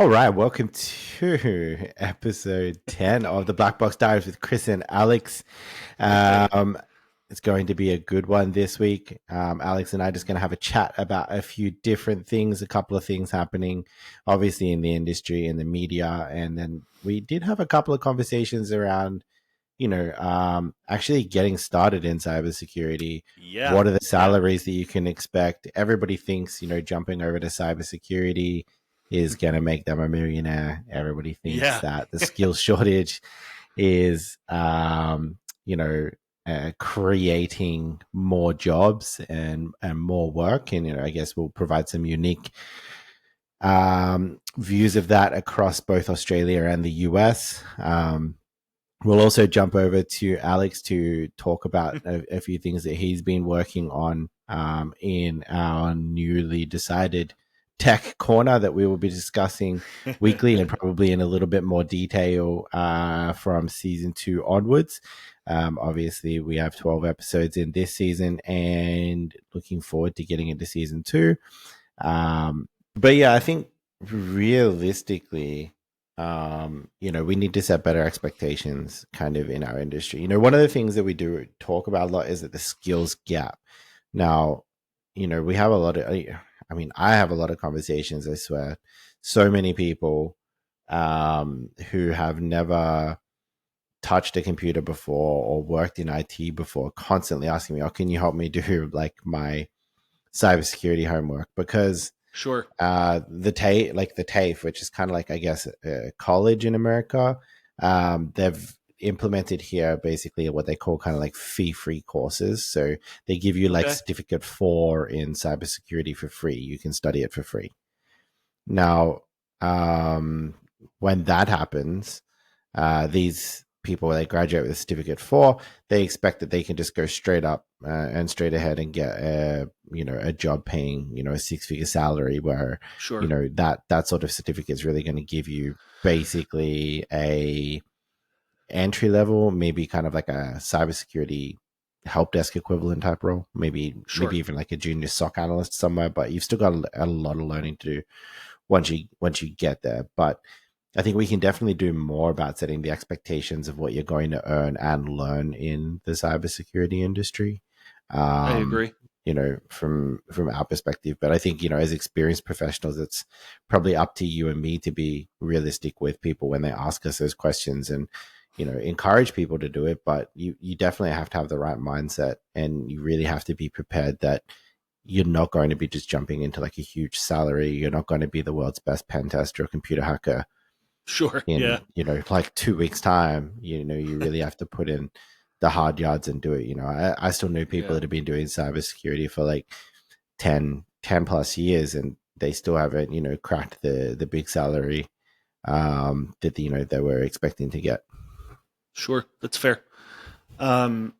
All right, welcome to episode 10 of the Blackbox Diaries with Chris and Alex. Hey. Um, it's going to be a good one this week. Alex and I are just going to have a chat about a few different things, a couple of things happening, obviously, in the industry and the media. And then we did have a couple of conversations around, actually getting started in cybersecurity. Yeah. What are the Yeah. salaries that you can expect? Everybody thinks, jumping over to cybersecurity is going to make them a millionaire. Everybody thinks Yeah. that the skills shortage is, creating more jobs and more work. And, I guess we'll provide some unique views of that across both Australia and the US. We'll also jump over to Alex to talk about a few things that he's been working on in our newly decided tech corner that we will be discussing weekly and probably in a little bit more detail from season 2 onwards. Obviously, we have 12 episodes in this season and looking forward to getting into season 2. But yeah, I think realistically, we need to set better expectations kind of in our industry. One of the things that we do talk about a lot is that the skills gap. Now, we have a lot of, I have a lot of conversations, I swear. So many people who have never touched a computer before or worked in IT before constantly asking me, oh, can you help me do like my cybersecurity homework? Because Sure. the TAFE, which is kind of like I guess college in America, they've implemented here basically what they call kind of like fee-free courses. So they give you like Okay. certificate 4 in cybersecurity for free. You can study it for free. Now, um, when that happens, these people they graduate with a certificate 4, they expect that they can just go straight up and straight ahead and get a job paying a 6-figure salary where Sure. that sort of certificate is really going to give you basically a entry level, maybe kind of like a cybersecurity help desk equivalent type role, maybe Sure. even like a junior SOC analyst somewhere, but you've still got a lot of learning to do once you get there. But I think we can definitely do more about setting the expectations of what you're going to earn and learn in the cybersecurity industry. I Um, agree. from our perspective, but I think as experienced professionals, it's probably up to you and me to be realistic with people when they ask us those questions and encourage people to do it. But you definitely have to have the right mindset, and you really have to be prepared that you're not going to be just jumping into like a huge salary. You're not going to be the world's best pen tester or computer hacker Sure. Yeah. in like 2 weeks time. You really have to put in the hard yards and do it. I still know people Yeah. that have been doing cybersecurity for like 10 plus years, and they still haven't cracked the big salary that they were expecting to get. Sure. That's fair. Um.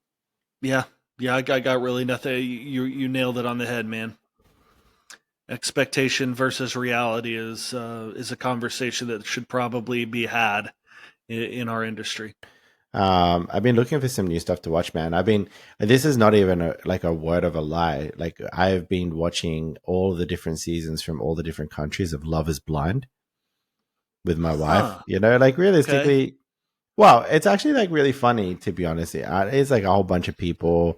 Yeah. Yeah. I got really nothing. You nailed it on the head, man. Expectation versus reality is a conversation that should probably be had in our industry. I've been looking for some new stuff to watch, man. This is not even like a word of a lie. Like, I've been watching all the different seasons from all the different countries of Love is Blind with my wife. Huh. Like, Okay. realistically, well, it's actually like really funny, to be honest. It's like a whole bunch of people.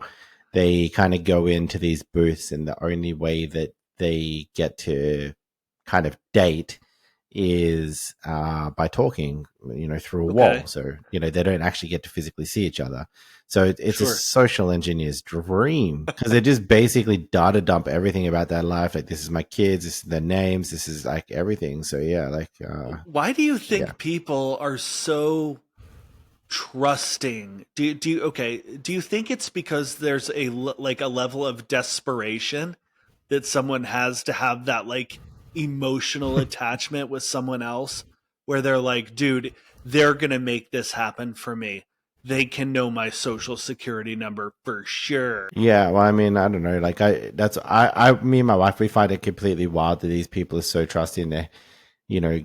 They kind of go into these booths, and the only way that they get to kind of date is by talking, through a wall. Okay. So, they don't actually get to physically see each other. So it's a Sure. social engineer's dream because they just basically data dump everything about their life. Like, this is my kids, this is their names, this is like everything. So yeah, like, Why do you yeah. think people are so trusting? Do you think it's because there's like a level of desperation that someone has to have that like emotional attachment with someone else where they're like, dude, they're going to make this happen for me. They can know my social security number for sure. Yeah, well, I mean, I don't know. Like, me and my wife, we find it completely wild that these people are so trusting to,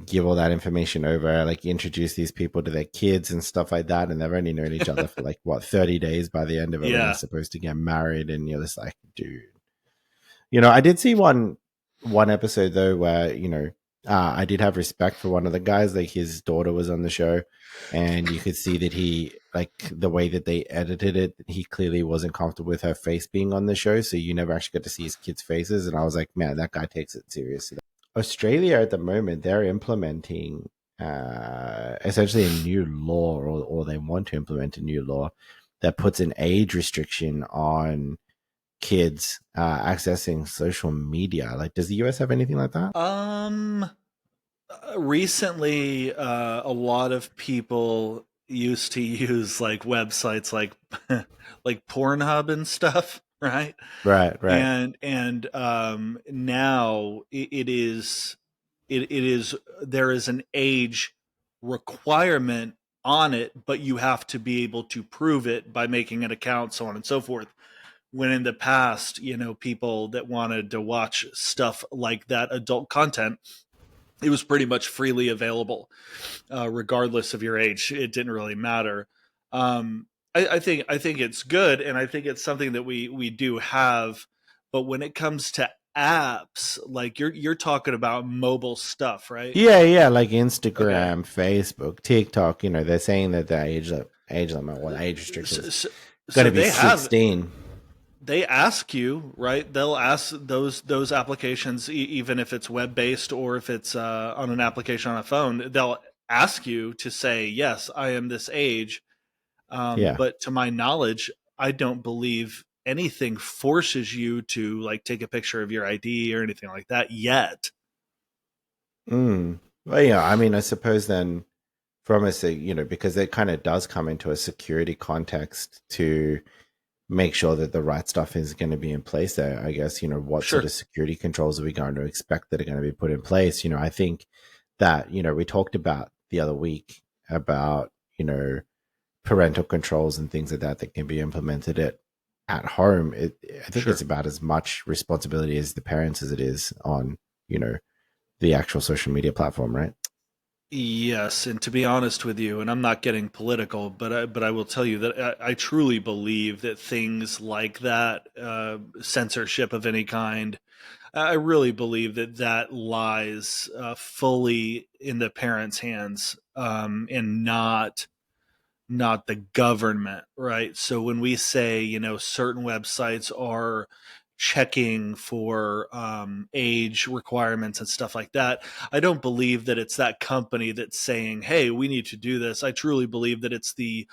give all that information over, like introduce these people to their kids and stuff like that. And they've only known each other for like, what, 30 days by the end of it when they're Yeah. supposed to get married. And you're just like, dude. I did see one episode though where, I did have respect for one of the guys. Like his daughter was on the show, and you could see that he like the way that they edited it. He clearly wasn't comfortable with her face being on the show, so you never actually got to see his kids' faces. And I was like, man, that guy takes it seriously. Australia at the moment they're implementing essentially a new law, or they want to implement a new law that puts an age restriction on kids accessing social media. Like, does the US have anything like that? Um, Recently, a lot of people used to use like websites like like Pornhub and stuff, right? Right, right. And now it is there is an age requirement on it, but you have to be able to prove it by making an account, so on and so forth. When in the past, people that wanted to watch stuff like that, adult content, it was pretty much freely available, regardless of your age. It didn't really matter. I think it's good, and I think it's something that we do have. But when it comes to apps, like you're talking about mobile stuff, right? Yeah, yeah, like Okay. Instagram, Facebook, TikTok. They're saying that the age limit or the age restriction So, is so, going to so be they have 16. they ask you, right? They'll ask those applications, even if it's web based or if it's on an application on a phone. They'll ask you to say, yes, I am this age. Yeah. But to my knowledge, I don't believe anything forces you to like take a picture of your ID or anything like that yet. Mm. Well, yeah. I mean, I suppose then from because it kind of does come into a security context to make sure that the right stuff is going to be in place there. I guess, what sort Sure. of security controls are we going to expect that are going to be put in place? I think that, we talked about the other week about, parental controls and things like that can be implemented at home. I think it's Sure. about as much responsibility as the parents as it is on, you know, the actual social media platform, right? Yes, and to be honest with you, and I'm not getting political, but I will tell you that I truly believe that things like that, censorship of any kind, I really believe that that lies fully in the parents' hands, and not the government, right? So when we say, certain websites are checking for age requirements and stuff like that, I don't believe that it's that company that's saying, hey, we need to do this. I truly believe that it's the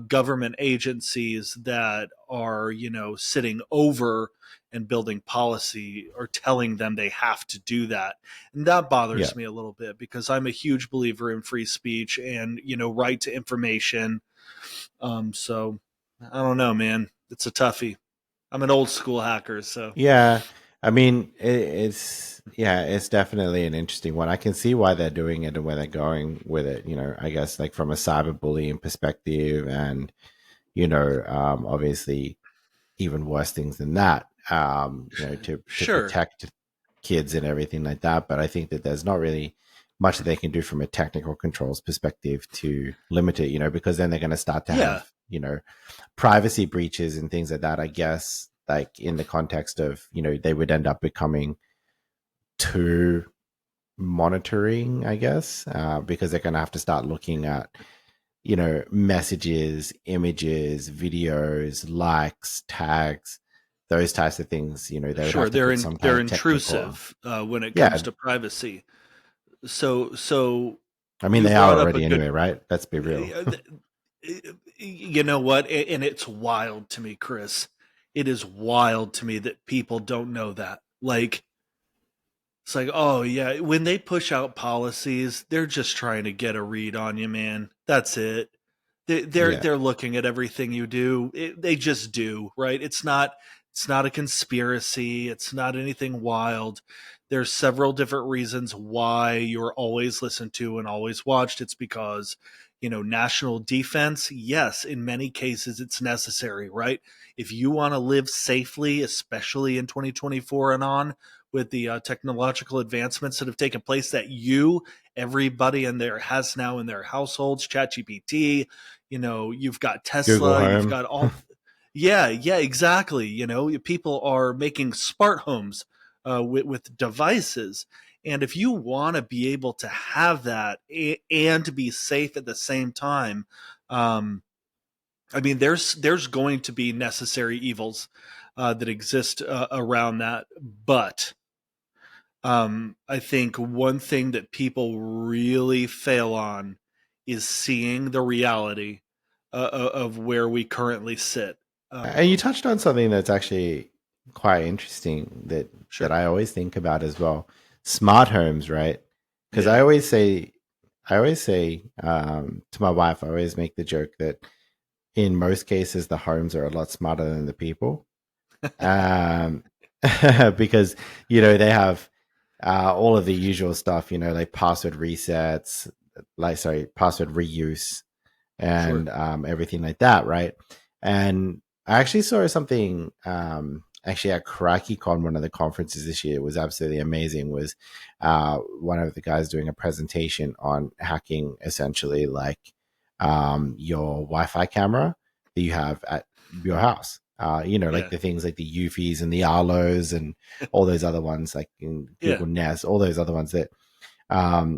government agencies that are, sitting over and building policy or telling them they have to do that. And that Yeah. bothers me a little bit because I'm a huge believer in free speech and, right to information. So I don't know, man. It's a toughie. I'm an old school hacker, so Yeah. I mean, it's definitely an interesting one. I can see why they're doing it and where they're going with it. I guess like from a cyberbullying perspective, and obviously even worse things than that. To sure. protect kids and everything like that. But I think that there's not really much that they can do from a technical controls perspective to limit it. Because then they're going to start to Yeah. have privacy breaches and things like that. I guess like in the context of they would end up becoming too monitoring. I guess because they're going to have to start looking at messages, images, videos, likes, tags, those types of things. They would Sure. have to They're put in some kind they're of technical. intrusive when it comes Yeah, to privacy. So I mean you they are brought up a already good. anyway, right? Let's be real. uh, You know what? And it's wild to me, Chris. It is wild to me that people don't know that. Like, it's like, oh yeah, when they push out policies, they're just trying to get a read on you, man. That's it. They're Yeah, they're looking at everything you do. They just do, right? It's not a conspiracy. It's not anything wild. There's several different reasons why you're always listened to and always watched. It's because, national defense, yes, in many cases it's necessary, right? If you want to live safely, especially in 2024 and on, with the technological advancements that have taken place that everybody in there has now in their households, ChatGPT, you've got Google Tesla, you've Home. got all. Yeah, yeah, exactly. People are making smart homes with devices, And if you want to be able to have that and to be safe at the same time, um, I mean, there's going to be necessary evils that exist around that. But I think one thing that people really fail on is seeing the reality of where we currently sit. And you touched on something that's actually quite interesting that Sure. I always think about as well. Smart homes, right? Because Yeah. I always say to my wife, I always make the joke that in most cases the homes are a lot smarter than the people, um, because they have all of the usual stuff, like password resets, password reuse, Sure. and everything like that, right? And I actually saw something actually at CrackyCon, one of the conferences this year. It was absolutely amazing. Was one of the guys doing a presentation on hacking, essentially like your Wi-Fi camera that you have at your house. Like Yeah. the things like the UFIs and the Arlos and all those other ones, like in Yeah. Google Nest, all those other ones that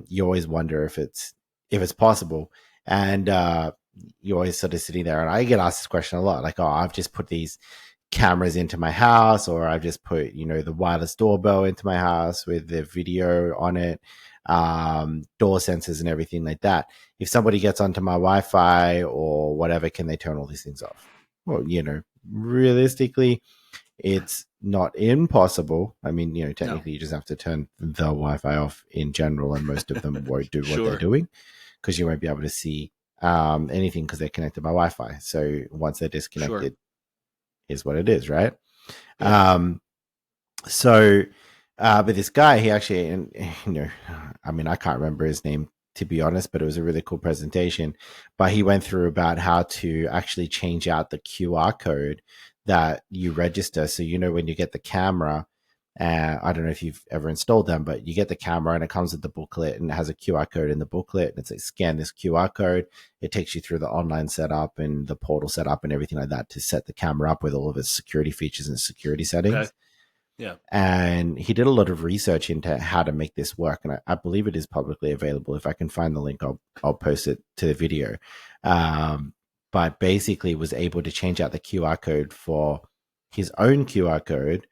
you always wonder if it's possible. And you're always sort of sitting there, and I get asked this question a lot, like, "Oh, I've just put these cameras into my house, or I've just put the wireless doorbell into my house with the video on it, door sensors and everything like that. If somebody gets onto my Wi-Fi or whatever, can they turn all these things off?" Well, realistically, it's not impossible. I mean, No. technically you just have to turn the Wi-Fi off in general, and most of them won't do what they're Sure. doing because you won't be able to see anything because they're connected by Wi-Fi. So once they're Sure. disconnected, is what it is, right? Yeah. Um, so, but this guy, he actually, and I mean, I can't remember his name to be honest, but it was a really cool presentation. But he went through about how to actually change out the QR code that you register. So, when you get the camera, I don't know if you've ever installed them, but you get the camera and it comes with the booklet and it has a QR code in the booklet. And it's like, scan this QR code. It takes you through the online setup and the portal setup and everything like that to set the camera up with all of its security features and security Okay. settings. Yeah. And he did a lot of research into how to make this work, and I believe it is publicly available. If I can find the link, I'll post it to the video. But basically was able to change out the QR code for his own QR code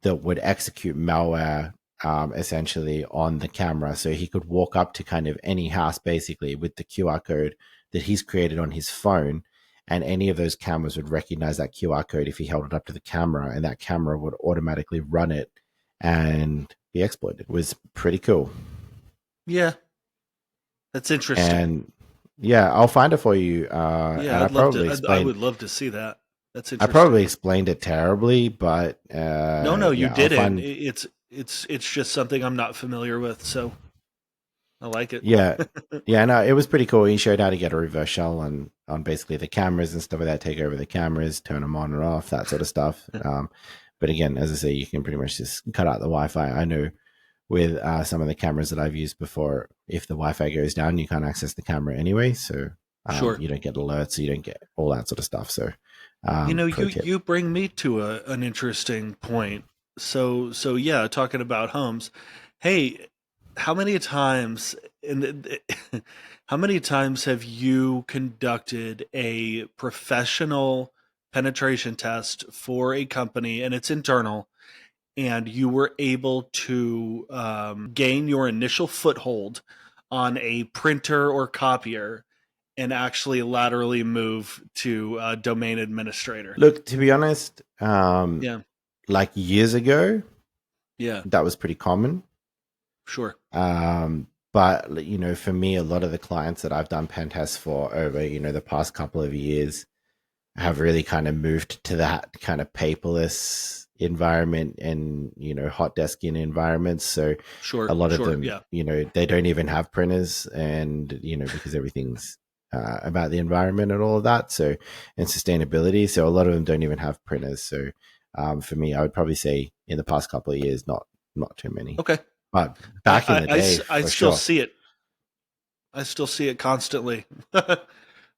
that would execute malware, essentially on the camera. So he could walk up to kind of any house basically with the QR code that he's created on his phone, and any of those cameras would recognize that QR code if he held it up to the camera, and that camera would automatically run it and be exploited. It was pretty cool. Yeah. That's interesting. And yeah, I'll find it for you. Yeah, And I'd love to. I would love to see that. That's I interesting. probably explained it terribly, but No, no, you yeah, I'll didn't. find. It's just something I'm not familiar with, so I like it. Yeah, yeah, no, it was pretty cool. He showed how to get a reverse shell on basically the cameras and stuff like that. Take over the cameras, turn them on and off, that sort of stuff. But again, as I say, you can pretty much just cut out the Wi-Fi. I know with some of the cameras that I've used before, if the Wi-Fi goes down, you can't access the camera anyway, so Sure. you don't get alerts, you don't get all that sort of stuff. So, pro tip. You bring me to an interesting point. So yeah, talking about homes. Hey, how many times and how many times have you conducted a professional penetration test for a company and it's internal, and you were able to gain your initial foothold on a printer or copier and actually laterally move to domain administrator? Look, to be honest, Yeah. like years ago, Yeah. that was pretty common. Sure. But for me, a lot of the clients that I've done pen tests for over the past couple of years have really kind of moved to that kind of paperless environment and hot desking environments. So a Sure. lot of Sure. them, Yeah. they don't even have printers, and because everything's about the environment and all of that. So, and sustainability. So a lot of them don't even have printers. So for me, I would probably say in the past couple of years, not too many. Okay. But back in the day, I for still sure. see it. I still see it constantly. Oh,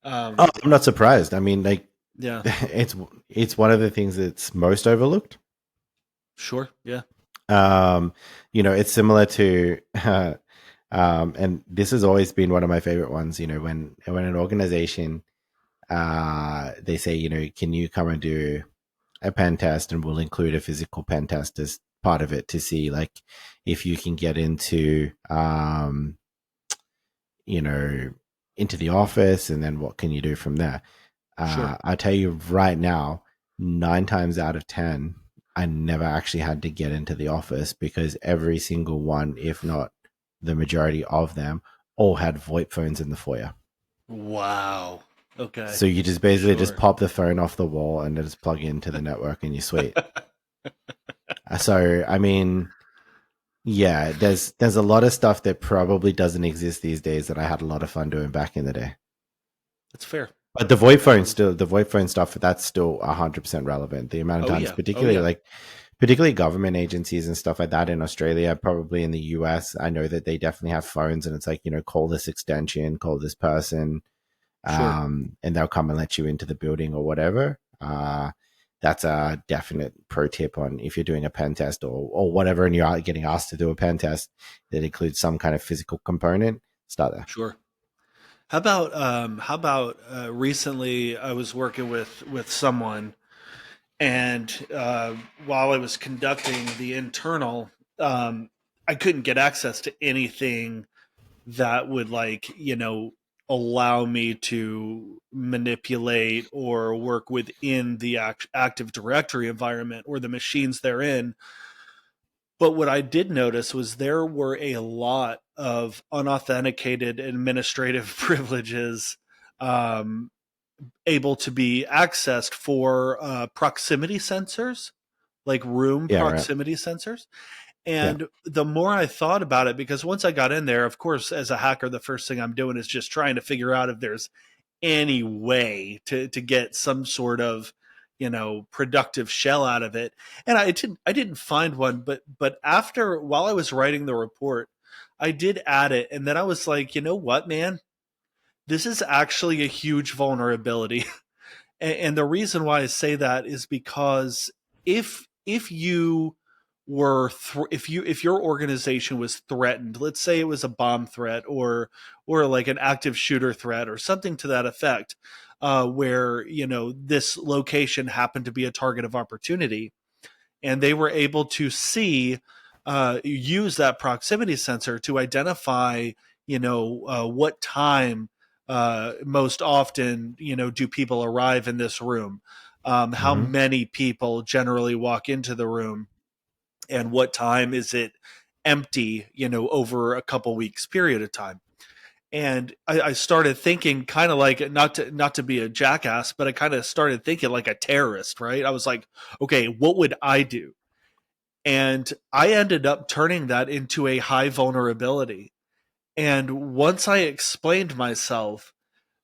um, I'm not surprised. I mean, like, yeah. it's one of the things that's most overlooked. Sure. Yeah. Um, it's similar to, and this has always been one of my favorite ones. When an organization, they say, can you come and do a pen test, and we'll include a physical pen test as part of it to see like if you can get you know, into the office, and then what can you do from there? Sure. I tell you right now, 9 times out of 10, I never actually had to get into the office because every single one, if not the majority of them, all had VoIP phones in the foyer. Wow. Okay. So you just basically just Sure. pop the phone off the wall and just plug into the network and you're sweet. So I mean, yeah, there's a lot of stuff that probably doesn't exist these days that I had a lot of fun doing back in the day. That's fair. But the VoIP phone stuff, that's still 100% relevant. The amount of Oh times, yeah. Oh yeah. particularly government agencies and stuff like that in Australia, probably in the US, I know that they definitely have phones, and it's like, call this extension, call this person, Sure. and they'll come and let you into the building or whatever. That's a definite pro tip on if you're doing a pen test or whatever, and you're getting asked to do a pen test that includes some kind of physical component. Start there. Sure. How about recently I was working with someone, and while I was conducting the internal, I couldn't get access to anything that would, like, allow me to manipulate or work within the Active Directory environment or the machines therein. But what I did notice was there were a lot of unauthenticated administrative privileges, um, able to be accessed for proximity sensors, like room Yeah, right. proximity sensors. Yeah. And the more I thought about it, because once I got in there, of course, as a hacker, the first thing I'm doing is just trying to figure out if there's any way to get some sort of, productive shell out of it. And I didn't find one, but after, while I was writing the report, I did add it, and then I was like, you know what, man, this is actually a huge vulnerability. And the reason why I say that is because if you if your organization was threatened, let's say it was a bomb threat or like an active shooter threat or something to that effect, where this location happened to be a target of opportunity, and they were able to see, use that proximity sensor to identify, what time, most often, do people arrive in this room, how Mm-hmm. many people generally walk into the room, and what time is it empty, over a couple weeks period of time. And I started thinking, kind of like, not to be a jackass, but I kind of started thinking like a terrorist, right? I was like, okay, what would I do? And I ended up turning that into a high vulnerability. And once I explained myself,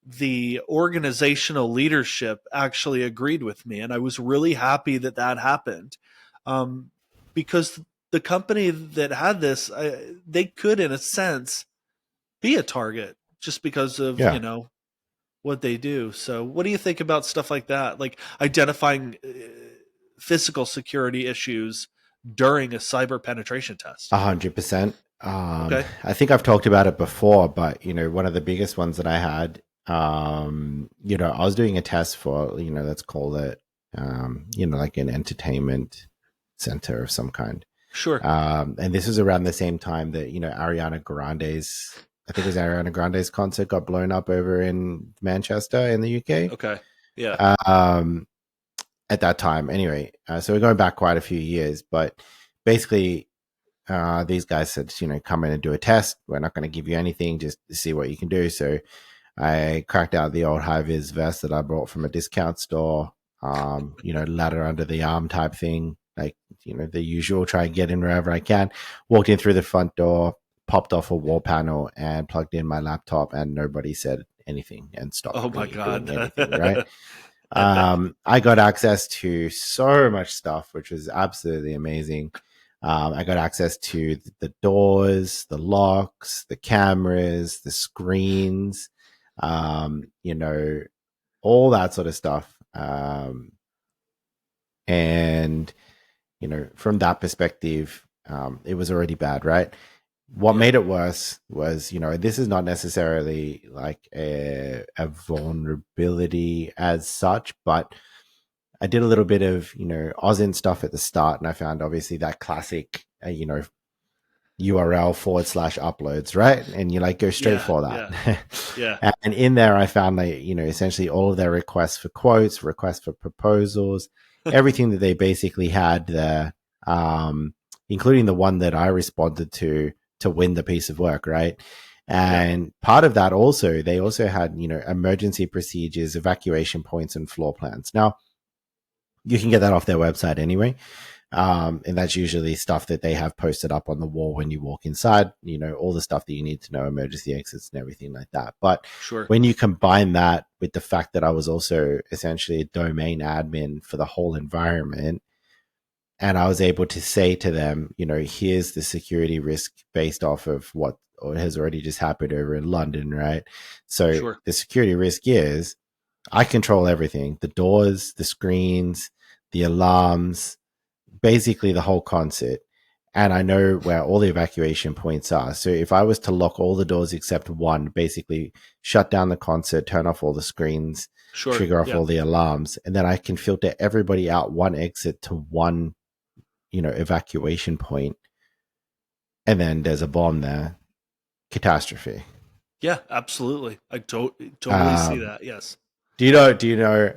the organizational leadership actually agreed with me. And I was really happy that that happened, um, because the company that had this, they could, in a sense, be a target just because of, Yeah. what they do. So, what do you think about stuff like that? Like identifying physical security issues during a cyber penetration test? 100%. Okay. I think I've talked about it before, but one of the biggest ones that I had, I was doing a test for, let's call it, like an entertainment center of some kind. Sure. And this was around the same time that, I think it was Ariana Grande's concert got blown up over in Manchester in the UK. Okay. Yeah. Um, at that time, anyway. So we're going back quite a few years, but basically, these guys said, come in and do a test. We're not going to give you anything, just to see what you can do. So I cracked out the old high vis vest that I bought from a discount store, ladder under the arm type thing, like, the usual, try and get in wherever I can. Walked in through the front door, popped off a wall panel and plugged in my laptop, and nobody said anything and stopped Oh my me doing god. anything, right? I got access to so much stuff, which was absolutely amazing. I got access to the doors, the locks, the cameras, the screens, um, you know, all that sort of stuff. And from that perspective, it was already bad, right? What Yeah. made it worse was, this is not necessarily like a vulnerability as such, but I did a little bit of, OSINT stuff at the start, and I found obviously that classic, URL /uploads, right? And you like go straight Yeah. for Yeah. that. Yeah. And in there, I found like, essentially all of their requests for quotes, requests for proposals, everything that they basically had there, including the one that I responded to win the piece of work, right? Yeah. And part of that also, they also had, emergency procedures, evacuation points, and floor plans. Now, you can get that off their website anyway. And that's usually stuff that they have posted up on the wall when you walk inside, all the stuff that you need to know, emergency exits and everything like that. But Sure. when you combine that with the fact that I was also essentially a domain admin for the whole environment, and I was able to say to them, here's the security risk based off of what has already just happened over in London, right? So Sure. the security risk is I control everything, the doors, the screens, the alarms, basically the whole concert. And I know where all the evacuation points are. So if I was to lock all the doors except one, basically shut down the concert, turn off all the screens, Sure. trigger off Yeah. all the alarms, and then I can filter everybody out one exit to one, evacuation point, and then there's a bomb there. Catastrophe. Yeah. Absolutely. I totally see Um, that. Yes. do you know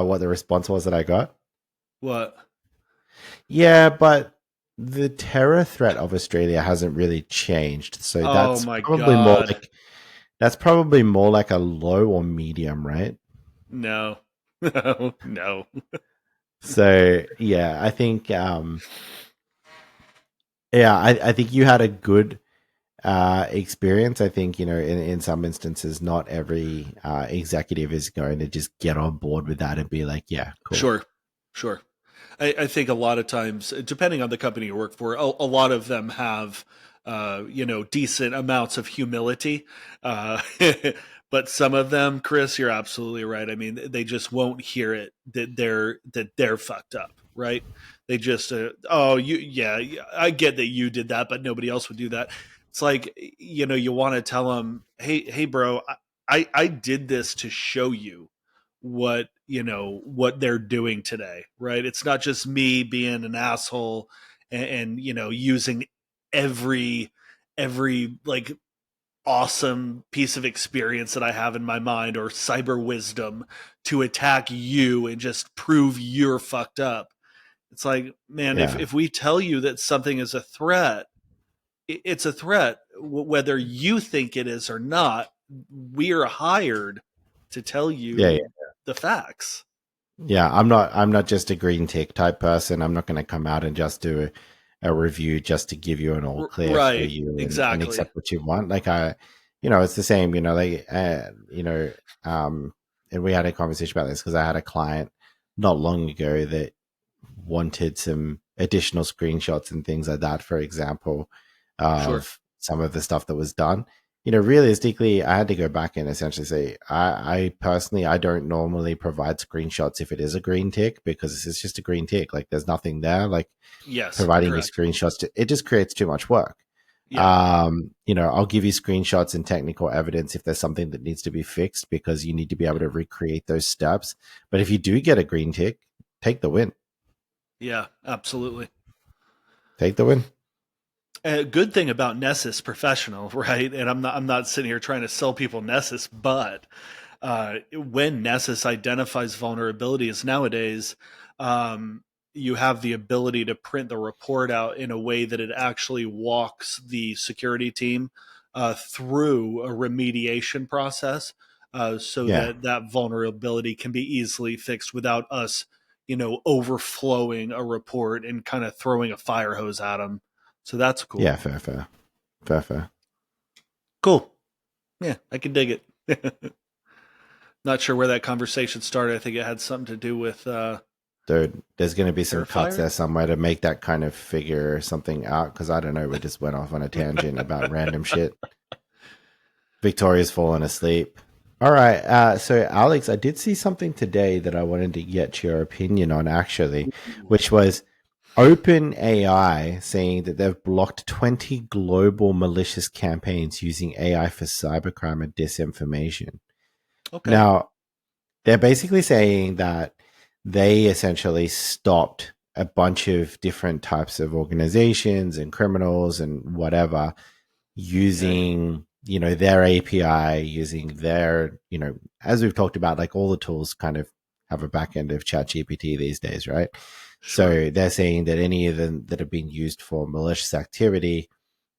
what the response was that I got? What? Yeah, but the terror threat of Australia hasn't really changed. So Oh that's my probably more God. like that's probably more like a low or medium, right? No. No. No. So yeah, I think I think you had a good experience. I think, in some instances not every executive is going to just get on board with that and be like, yeah, cool. Sure. Sure. I think a lot of times, depending on the company you work for, a lot of them have, decent amounts of humility. Uh, but some of them, Chris, you're absolutely right. I mean, they just won't hear it that they're fucked up, right? They just, oh, yeah, I get that you did that, but nobody else would do that. It's like, you want to tell them, hey, bro, I did this to show you what they're doing today, right? It's not just me being an asshole and using every like awesome piece of experience that I have in my mind or cyber wisdom to attack you and just prove you're fucked up. It's like, man, if Yeah. if we tell you that something is a threat, it's a threat whether you think it is or not. We are hired to tell Yeah. you the facts. Yeah, I'm not just a green tick type person. I'm not going to come out and just do a review just to give you an all clear for Right. you and Exactly. accept what you want. Like it's the same, like and we had a conversation about this because I had a client not long ago that wanted some additional screenshots and things like that, for example, Sure. of some of the stuff that was done. Realistically, I had to go back and essentially say, I personally, I don't normally provide screenshots if it is a green tick because it's just a green tick. Like there's nothing there. Like Yes. providing you Correct. screenshots, it just creates too much work. Yeah. I'll give you screenshots and technical evidence if there's something that needs to be fixed because you need to be able to recreate those steps. But if you do get a green tick, take the win. Yeah. Absolutely. Take the win. A good thing about Nessus Professional, right? And I'm not sitting here trying to sell people Nessus, but when Nessus identifies vulnerabilities nowadays, you have the ability to print the report out in a way that it actually walks the security team through a remediation process, so Yeah. that vulnerability can be easily fixed without us, overflowing a report and kind of throwing a fire hose at them. So that's cool. Yeah, fair, fair, fair, fair. Cool. Yeah, I can dig it. Not sure where that conversation started. I think it had something to do with Dude, there's going to be some cuts Terrifier. there somewhere to make that kind of figure something out because I don't know. We just went off on a tangent about random shit. Victoria's fallen asleep. All right. So, Alex, I did see something today that I wanted to get your opinion on, actually, which was OpenAI saying that they've blocked 20 global malicious campaigns using AI for cybercrime and disinformation. Okay. Now, they're basically saying that they essentially stopped a bunch of different types of organizations and criminals and whatever Okay. using, their API, using their, as we've talked about, like all the tools kind of have a back end of ChatGPT these days, right? Sure. So they're saying that any of them that have been used for malicious activity,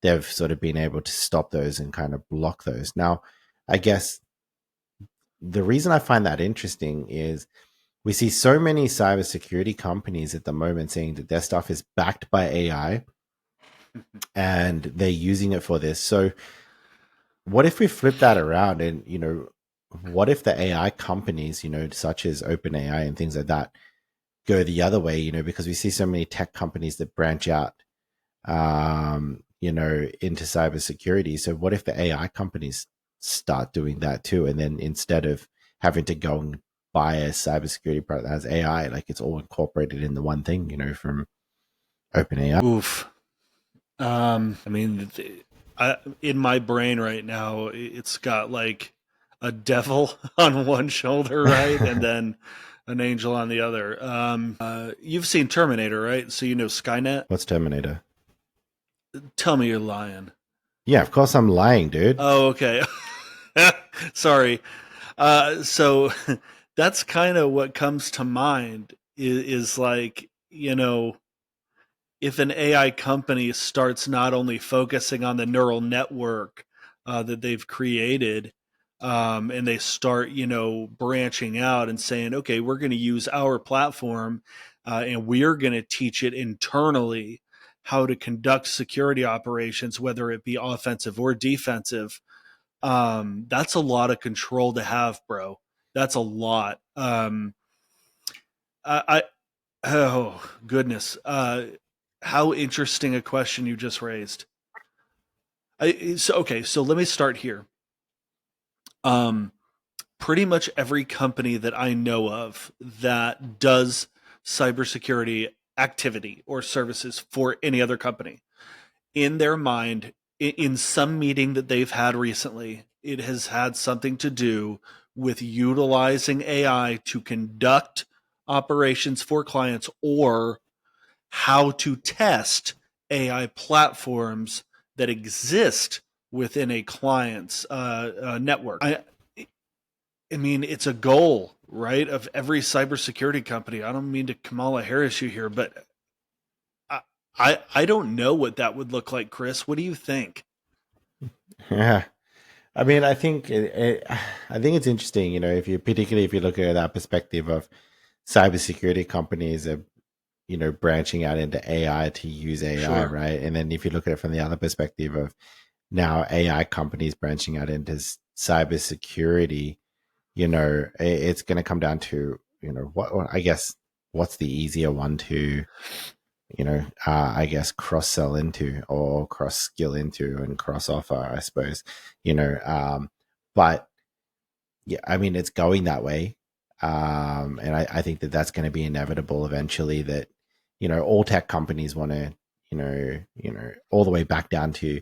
they've sort of been able to stop those and kind of block those. Now, I guess the reason I find that interesting is we see so many cybersecurity companies at the moment saying that their stuff is backed by AI and they're using it for this. So, what if we flip that around and, what if the AI companies, such as OpenAI and things like that, go the other way, because we see so many tech companies that branch out, into cybersecurity. So, what if the AI companies start doing that too? And then instead of having to go and buy a cybersecurity product that has AI, like it's all incorporated in the one thing, from OpenAI. Oof. I mean, in my brain right now, it's got like a devil on one shoulder, right, and then an angel on the other. You've seen Terminator, right? So you know Skynet. What's Terminator? Tell me you're lying. Yeah, of course I'm lying, dude. Oh, okay. Sorry. So that's kind of what comes to mind is like, if an AI company starts not only focusing on the neural network that they've created, and they start, branching out and saying, okay, we're going to use our platform and we're going to teach it internally how to conduct security operations, whether it be offensive or defensive. That's a lot of control to have, bro. That's a lot. I Oh goodness, how interesting a question you just raised. So let me start here. Um, Pretty much every company that I know of that does cybersecurity activity or services for any other company, in their mind, in some meeting that they've had recently, it has had something to do with utilizing AI to conduct operations for clients or how to test AI platforms that exist within a client's network. I mean, it's a goal, right, of every cybersecurity company. I don't mean to Kamala Harris you here, but I, I don't know what that would look like, Chris. What do you think? Yeah. I mean, I think it's interesting, if you particularly if you look at that perspective of cybersecurity companies are, branching out into AI to use AI, Sure, right? And then if you look at it from the other perspective of now AI companies branching out into cybersecurity, it's going to come down to, what I guess what's the easier one to, I guess cross sell into or cross skill into and cross offer, I suppose, but yeah, I mean, it's going that way. And I think that that's going to be inevitable eventually that, all tech companies want to, all the way back down to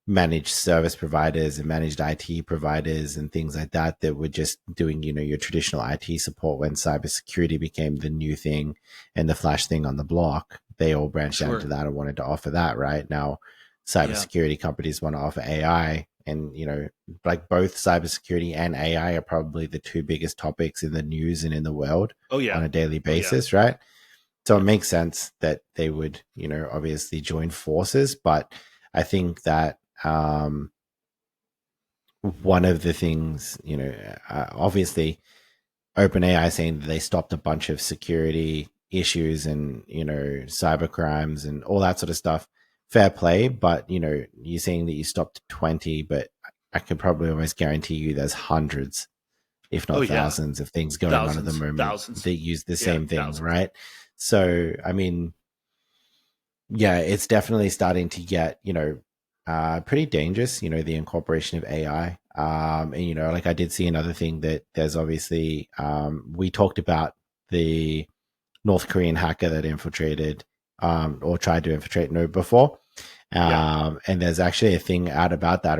managed service providers and managed IT providers and things like that that were just doing, your traditional IT support when cybersecurity became the new thing and the flash thing on the block. They all branched out into sure. that and wanted to offer that. Right now, Yeah. cybersecurity companies want to offer AI, and like both cybersecurity and AI are probably the two biggest topics in the news and in the world Oh on yeah. a daily Oh yeah. basis, right? So it Yep. makes sense that they would, obviously join forces. But I think that one of the things, obviously OpenAI saying that they stopped a bunch of security issues and, cyber crimes and all that sort of stuff. Fair play, but you're saying that you stopped 20, but I can probably almost guarantee you there's hundreds, if Oh not yeah. thousands of things going on at the Thousands. moment Thousands. that use the Yeah. same thing, Thousands. right? So, I mean, yeah, it's definitely starting to get, pretty dangerous, the incorporation of AI. And, like I did see another thing that there's obviously, we talked about the North Korean hacker that infiltrated or tried to infiltrate Node before. Yeah. And there's actually a thing out about that,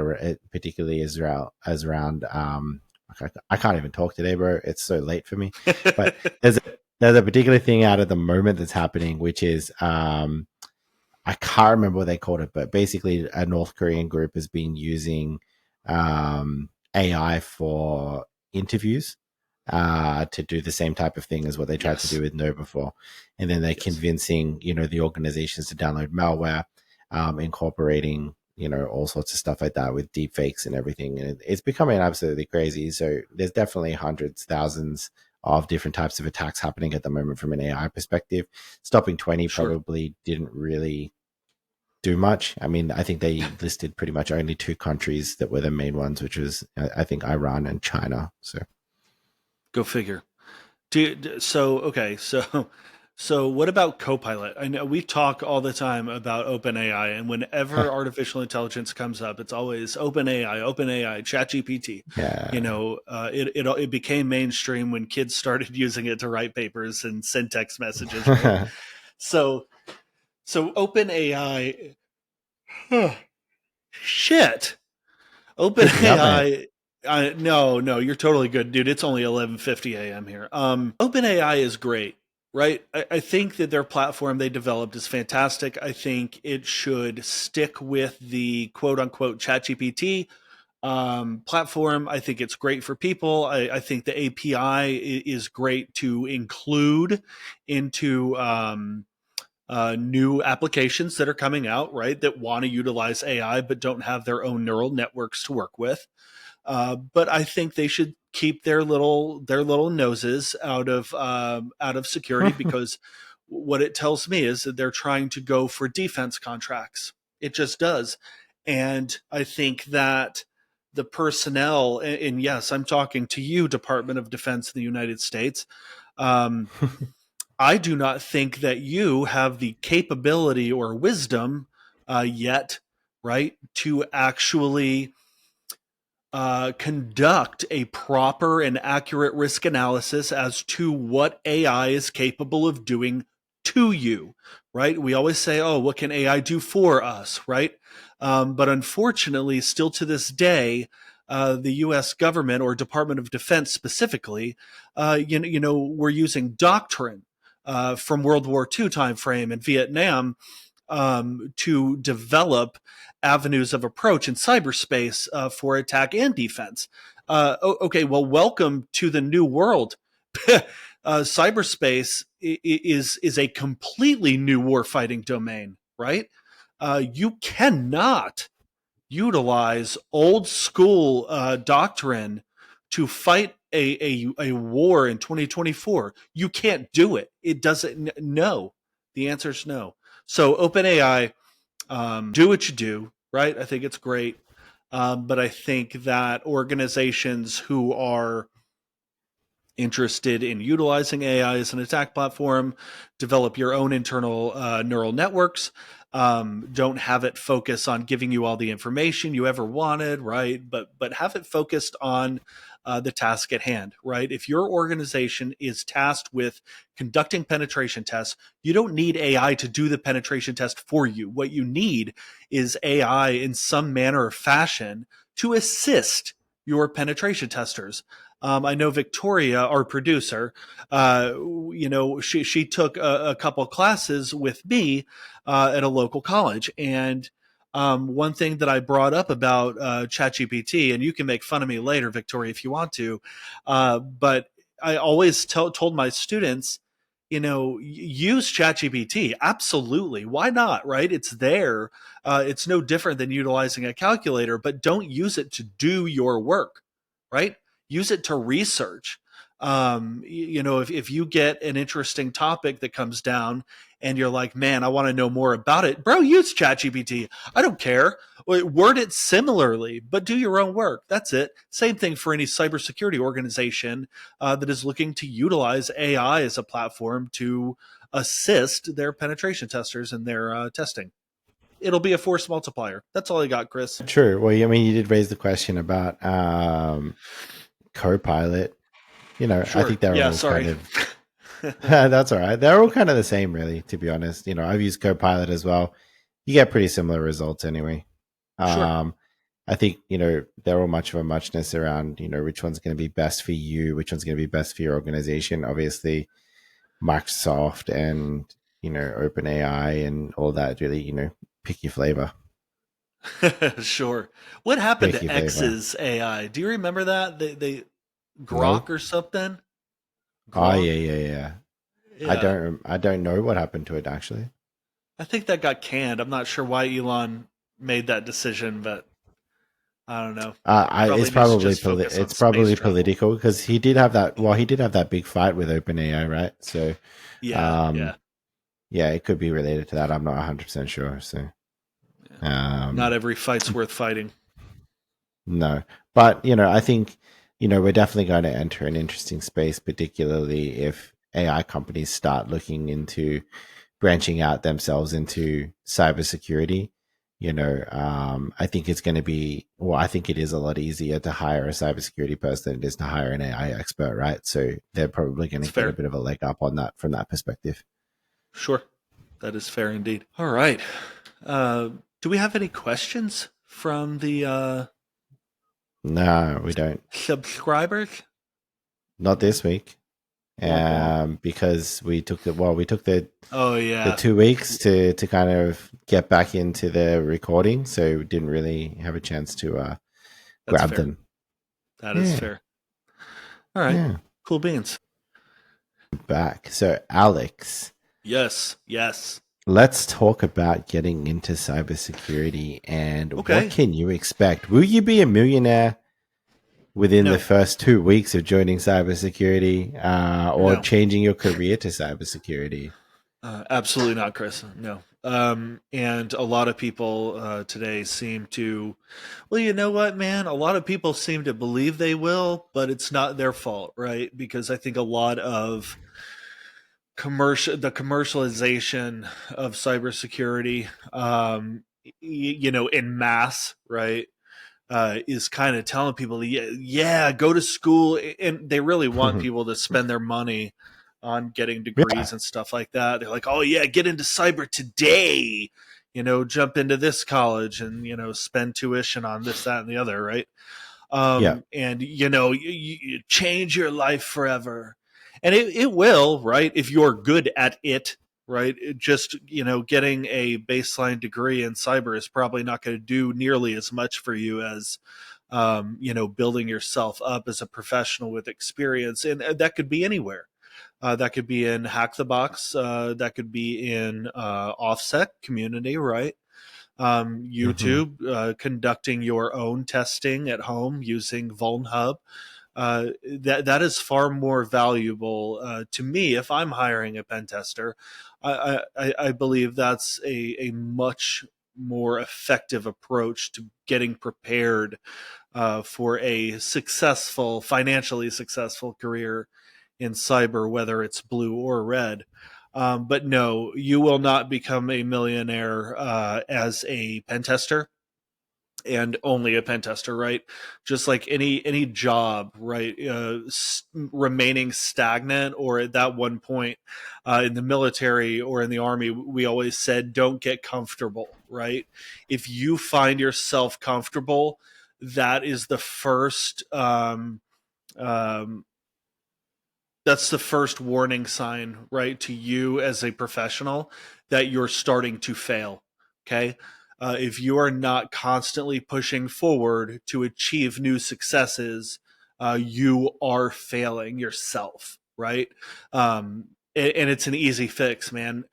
particularly as around. I can't even talk today, bro. It's so late for me. But there's a particular thing out at the moment that's happening, which is I can't remember what they called it, but basically a North Korean group has been using AI for interviews to do the same type of thing as what they tried to Yes. do with Node before. And then they're Yes. convincing, the organizations to download malware, incorporating, all sorts of stuff like that with deepfakes and everything. And it's becoming absolutely crazy. So there's definitely hundreds, thousands of different types of attacks happening at the moment from an AI perspective. Stopping 20 Sure. probably didn't really do much. I mean, I think they listed pretty much only two countries that were the main ones, which was, I think, Iran and China. So, Go figure. So okay, so what about Copilot? I know we talk all the time about OpenAI, and whenever artificial intelligence comes up, it's always OpenAI, ChatGPT. yeah. It became mainstream when kids started using it to write papers and send text messages, right? So OpenAI, shit. Hit me up, man. OpenAI. No, you're totally good, dude. It's only 11:50 a.m. here. OpenAI is great, right? I think that their platform they developed is fantastic. I think it should stick with the quote unquote ChatGPT platform. I think it's great for people. I think the API is great to include into new applications that are coming out, right? That want to utilize AI but don't have their own neural networks to work with. But I think they should keep their little noses out of security because what it tells me is that they're trying to go for defense contracts. It just does, and I think that the personnel, and yes, I'm talking to you, Department of Defense in the United States. Um, I do not think that you have the capability or wisdom yet, right, to actually conduct a proper and accurate risk analysis as to what AI is capable of doing to you, right? We always say, oh, what can AI do for us, right? But unfortunately, still to this day, the U.S. government or Department of Defense specifically, we're using doctrine from World War II timeframe and Vietnam to develop avenues of approach in cyberspace for attack and defense. Okay, well, welcome to the new world. Cyberspace is a completely new warfighting domain, right? You cannot utilize old school doctrine to fight a war in 2024. You can't do it. It doesn't. No, the answer is no. So OpenAI, do what you do, right? I think it's great. But I think that organizations who are interested in utilizing AI as an attack platform, develop your own internal neural networks. Don't have it focus on giving you all the information you ever wanted, right? But have it focused on the task at hand, right? If your organization is tasked with conducting penetration tests, you don't need AI to do the penetration test for you. What you need is AI in some manner or fashion to assist your penetration testers. I know Victoria, our producer, she took a couple classes with me at a local college, and one thing that I brought up about ChatGPT, and you can make fun of me later, Victoria, if you want to, but I always told my students, use ChatGPT. Absolutely. Why not? Right? It's there. It's no different than utilizing a calculator, but don't use it to do your work, right? Use it to research. If you get an interesting topic that comes down and you're like, man, I want to know more about it, bro, use ChatGPT. I don't care. Word it similarly, but do your own work. That's it. Same thing for any cybersecurity organization that is looking to utilize AI as a platform to assist their penetration testers in their testing. It'll be a force multiplier. That's all I got, Chris. True. Well, I mean, you did raise the question about Copilot. I Sure. think they're Yeah, all kind sorry. of That's all right. They're all kind of the same, really, to be honest. I've used Copilot as well. You get pretty similar results anyway. Sure. Um, I think, they're all much of a muchness around, which one's going to be best for you, which one's going to be best for your organization. Obviously, Microsoft and, OpenAI and all that really, pick your flavor. Sure. What happened Pick to your flavor. X's AI? Do you remember that? They Grok Nope. or something? Oh, Gronk? yeah, yeah, yeah. Yeah. I don't know what happened to it actually. I think that got canned. I'm not sure why Elon made that decision, but I don't know. It's Probably needs to just focus on it's space probably travel. political because he did have that. Well, he did have that big fight with OpenAI, right? So, Yeah, um, yeah, yeah, it could be related to that. I'm not 100% sure. So, yeah. Not um, every fight's worth fighting. no, but I think we're definitely going to enter an interesting space, particularly if AI companies start looking into branching out themselves into cybersecurity. I think it's going to be, well, I think it is a lot easier to hire a cybersecurity person than it is to hire an AI expert, right? So they're probably going That's to get a fair. bit of a leg up on that from that perspective. Sure. That is fair indeed. All right. Uh, do we have any questions from the No, we don't. subscribers? Not this week. Womp womp. Because we took Oh the yeah, 2 weeks to kind of get back into the recording, so we didn't really have a chance to that's grab fair. them. That is Yeah, fair. All right. yeah. Cool beans. Back. So, Alex, Yes. Yes. let's talk about getting into cybersecurity and what Okay. can you expect? Will you be a millionaire within the No. first 2 weeks of joining cybersecurity or No. changing your career to cybersecurity? Absolutely not, Chris. No. And a lot of people today seem to, well, you know what, man? A lot of people seem to believe they will, but it's not their fault, right? Because I think a lot of the commercialization of cybersecurity, in mass, right, is kind of telling people, yeah, yeah, go to school, and they really want people to spend their money on getting Yeah. degrees and stuff like that. They're like, oh yeah, get into cyber today, jump into this college and spend tuition on this, that, and the other, right? Yeah. And you change your life forever, and it will, right, if you're good at it, right? Just getting a baseline degree in cyber is probably not going to do nearly as much for you as building yourself up as a professional with experience, and that could be anywhere. That could be in Hack the Box. That could be in offset community, right? Hmm. YouTube, conducting your own testing at home using VulnHub. That is far more valuable to me if I'm hiring a pen tester. I believe that's a much more effective approach to getting prepared for a financially successful career in cyber, whether it's blue or red. But no, you will not become a millionaire as a pen tester and only a pen tester, right? Just like any job, right? Remaining stagnant or at that one point in the military or in the army, we always said, don't get comfortable, right? If you find yourself comfortable, that is the first um, that's the first warning sign, right, to you as a professional that you're starting to fail. Okay. If you are not constantly pushing forward to achieve new successes, you are failing yourself, right? And it's an easy fix, man.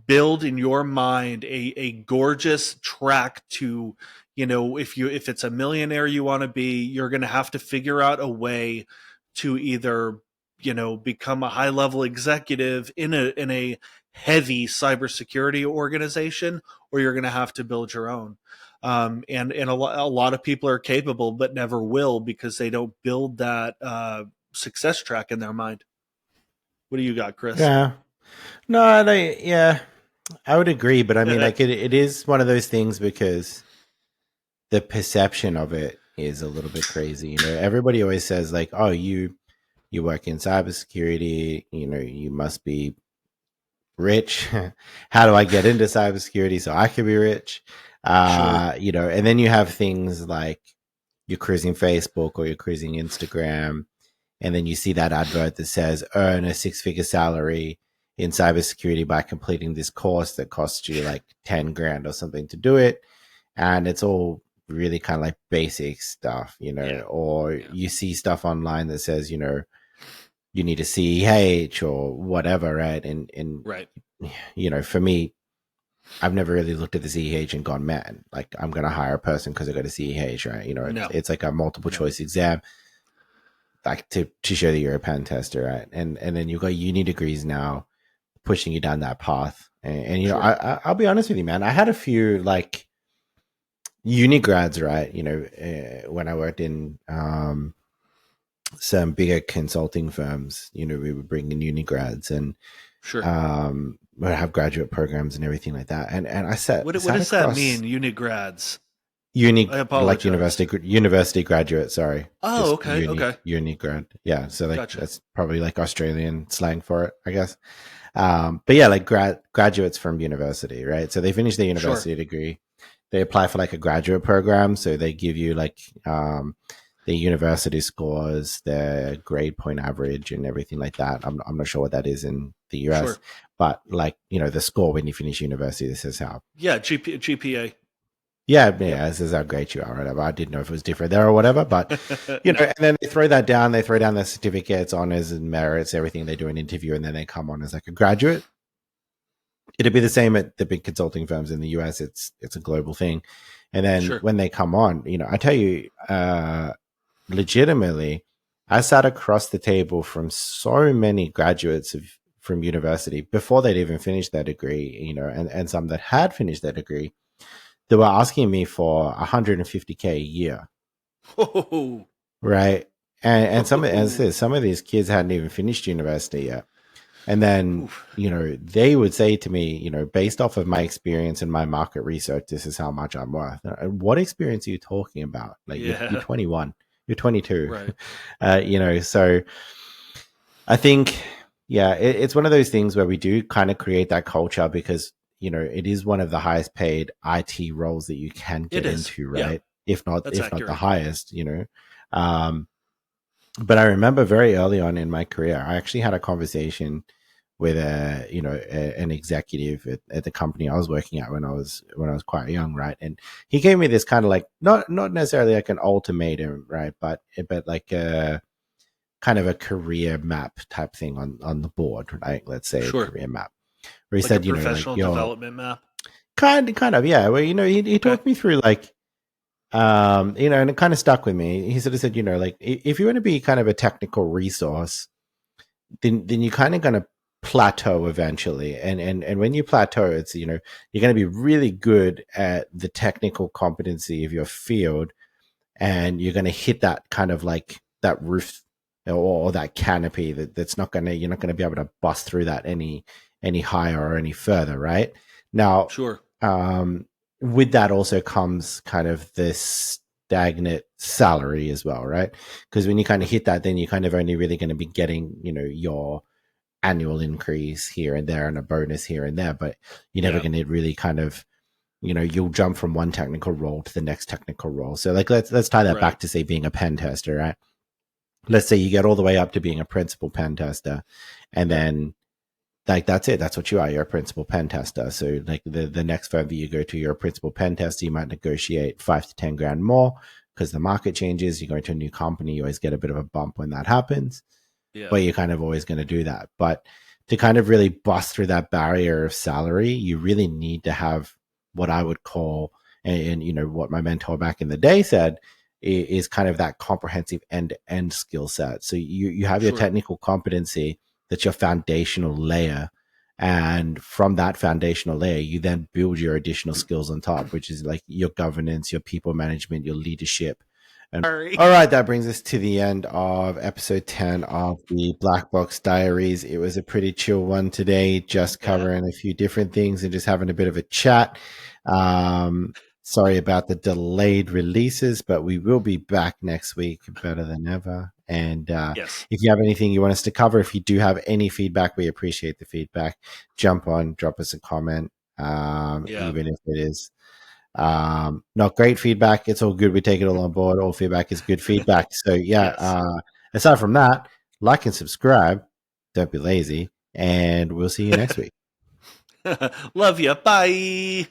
Build in your mind a gorgeous track to, if it's a millionaire you want to be, you're going to have to figure out a way to either become a high level executive in a heavy cybersecurity organization, or you're going to have to build your own. And a lot of people are capable but never will because they don't build that success track in their mind. What do you got, Chris? Yeah. No, yeah, I would agree, but I mean, like, it is one of those things because the perception of it is a little bit crazy. Everybody always says like, "Oh, you you work in cybersecurity, you must be rich. How do I get into cybersecurity so I can be rich? Sure. And then you have things like you're cruising Facebook or you're cruising Instagram, and then you see that advert that says earn a six-figure salary in cybersecurity by completing this course that costs you like 10 grand or something to do it. And it's all really kind of like basic stuff, Yeah. or Yeah. you see stuff online that says, you need a CEH or whatever, right? And Right. for me, I've never really looked at the CEH and gone, man, like I'm going to hire a person because I got a CEH, right? No. It's like a multiple No. choice exam, like to show that you're a pen tester, right? And then you got uni degrees now pushing you down that path. And Sure. I'll be honest with you, man. I had a few like uni grads, right? When I worked in some bigger consulting firms, we would bring in uni grads and Sure. we have graduate programs and everything like that. And I What sat does that across mean, unigrads? uni, I like apologize. university graduate. Sorry, Oh, just okay. Okay. uni grad. Yeah, so like Gotcha. that's probably like Australian slang for it, I guess. But yeah, like graduates from university, right? So they finish their Sure. university degree, they apply for like a graduate program, so they give you like their university scores, their grade point average, and everything like that. I'm not sure what that is in the US, Sure. but like the score when you finish university. This is how. Yeah. GPA. Yeah, Yep. yeah, this is how great you are, or whatever. I didn't know if it was different there or whatever, but No. and then they throw that down. They throw down their certificates, honors, and merits, everything. They do an interview, and then they come on as like a graduate. It'd be the same at the big consulting firms in the US. It's a global thing, and then Sure. when they come on, I tell you, legitimately, I sat across the table from so many graduates from university before they'd even finished their degree, and some that had finished their degree, they were asking me for 150K a year, Oh. right? And as I Oh. said, some of these kids hadn't even finished university yet. And then, Oof. they would say to me, based off of my experience and my market research, this is how much I'm worth. What experience are you talking about? Like you're Yeah. 21, you're 22, Right. so I think, yeah, it's one of those things where we do kind of create that culture because, it is one of the highest paid IT roles that you can It get is. into, Yeah. right? That's If not the accurate. highest. Um, but I remember very early on in my career, I actually had a conversation with an executive at the company I was working at when I was quite young, right? And he gave me this kind of like not necessarily like an ultimatum, right? But like a kind of a career map type thing on the board, right? Let's say a Sure. career map where he Like a said, like professional you're development map. kind of yeah. Well, he Okay. talked me through like and it kind of stuck with me. He sort of said, like if you want to be kind of a technical resource, then you're kind of going to plateau eventually, and when you plateau, it's you're going to be really good at the technical competency of your field, and you're going to hit that kind of like that roof or that canopy that's not going to you're not going to be able to bust through that any higher or any further, right? Now, Sure. um with that also comes kind of this stagnant salary as well, right? Because when you kind of hit that, then you're kind of only really going to be getting your annual increase here and there and a bonus here and there, but you're never Yeah. going to really kind of you'll jump from one technical role to the next technical role. So like let's tie that Right. back to say being a pen tester, right? Let's say you get all the way up to being a principal pen tester, and Yep. then like that's it, that's what you are, you're a principal pen tester. So like the next firm that you go to, you're a principal pen tester, you might negotiate 5 to 10 grand more because the market changes. You go into a new company, you always get a bit of a bump when that happens, Yeah. but you're kind of always going to do that. But to kind of really bust through that barrier of salary, you really need to have what I would call, and what my mentor back in the day said, is kind of that comprehensive end-to-end skill set. So you have your Sure. technical competency, that's your foundational layer, and from that foundational layer you then build your additional skills on top, which is like your governance, your people management, your leadership. And Sorry. all right, that brings us to the end of episode 10 of the Blackbox Diaries. It was a pretty chill one today, just Yeah. covering a few different things and just having a bit of a chat. Um, Sorry about the delayed releases, but we will be back next week better than ever. And Yes. if you have anything you want us to cover, if you do have any feedback, we appreciate the feedback. Jump on, drop us a comment, Yeah. even if it is not great feedback. It's all good. We take it all on board. All feedback is good feedback. So yeah, Yes. aside from that, like and subscribe. Don't be lazy. And we'll see you next week. Love you. Bye.